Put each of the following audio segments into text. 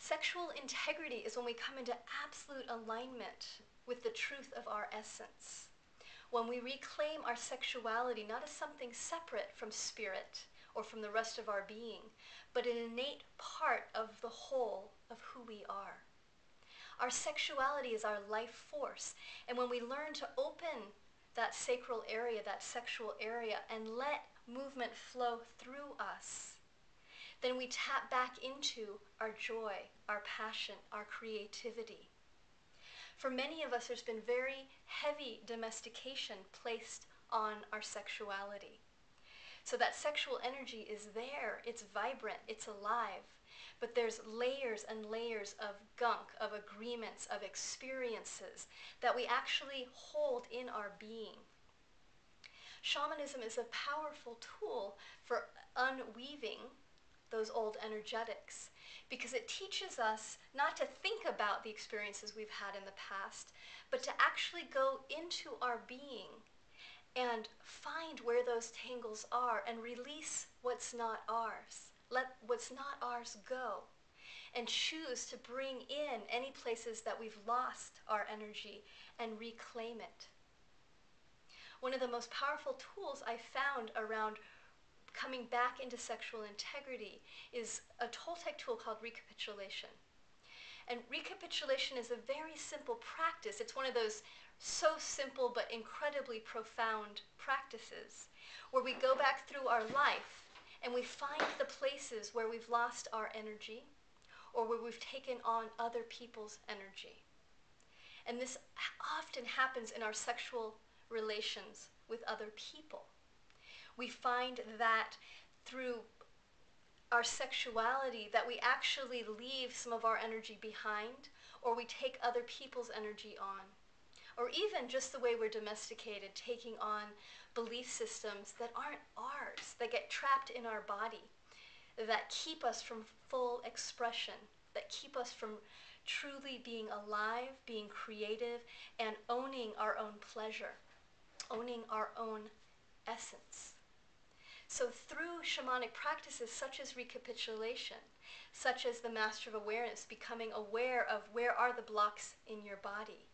Sexual integrity is when we come into absolute alignment with the truth of our essence. When we reclaim our sexuality not as something separate from spirit or from the rest of our being, but an innate part of the whole of who we are. Our sexuality is our life force, and when we learn to open that sacral area, that sexual area, and let movement flow through us, then we tap back into our joy, our passion, our creativity. For many of us, there's been very heavy domestication placed on our sexuality. So that sexual energy is there, it's vibrant, it's alive, but there's layers and layers of gunk, of agreements, of experiences that we actually hold in our being. Shamanism is a powerful tool for unweaving those old energetics, because it teaches us not to think about the experiences we've had in the past, but to actually go into our being and find where those tangles are and release what's not ours. Let what's not ours go and choose to bring in any places that we've lost our energy and reclaim it. One of the most powerful tools I found around coming back into sexual integrity is a Toltec tool called recapitulation. And recapitulation is a very simple practice. It's one of those so simple but incredibly profound practices where we go back through our life and we find the places where we've lost our energy or where we've taken on other people's energy. And this often happens in our sexual relations with other people. We find that through our sexuality that we actually leave some of our energy behind, or we take other people's energy on. Or even just the way we're domesticated, taking on belief systems that aren't ours, that get trapped in our body, that keep us from full expression, that keep us from truly being alive, being creative, and owning our own pleasure, owning our own essence. So through shamanic practices such as recapitulation, such as the Master of Awareness, becoming aware of where are the blocks in your body,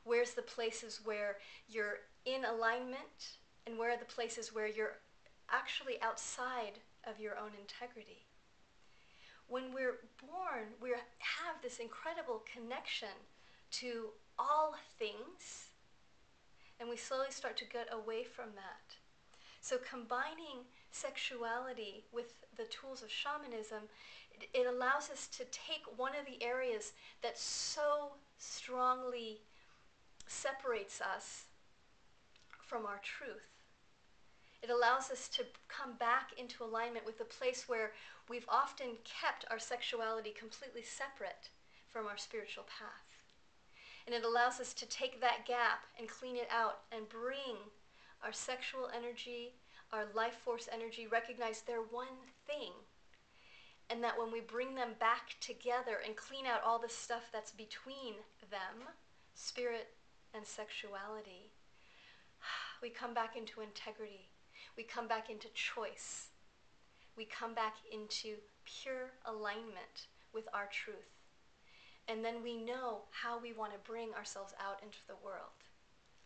where's the places where you're in alignment, and where are the places where you're actually outside of your own integrity. When we're born, we have this incredible connection to all things, and we slowly start to get away from that. So combining sexuality with the tools of shamanism, it allows us to take one of the areas that so strongly separates us from our truth. It allows us to come back into alignment with the place where we've often kept our sexuality completely separate from our spiritual path. And it allows us to take that gap and clean it out and bring our sexual energy, our life force energy, recognize they're one thing. And that when we bring them back together and clean out all the stuff that's between them, spirit and sexuality, we come back into integrity. We come back into choice. We come back into pure alignment with our truth. And then we know how we want to bring ourselves out into the world.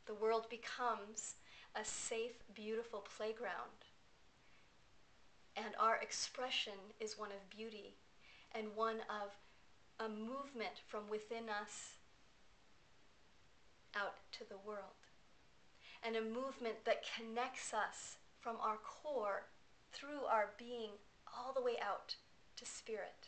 The world becomes a safe, beautiful playground. And our expression is one of beauty and one of a movement from within us out to the world. And a movement that connects us from our core through our being all the way out to spirit.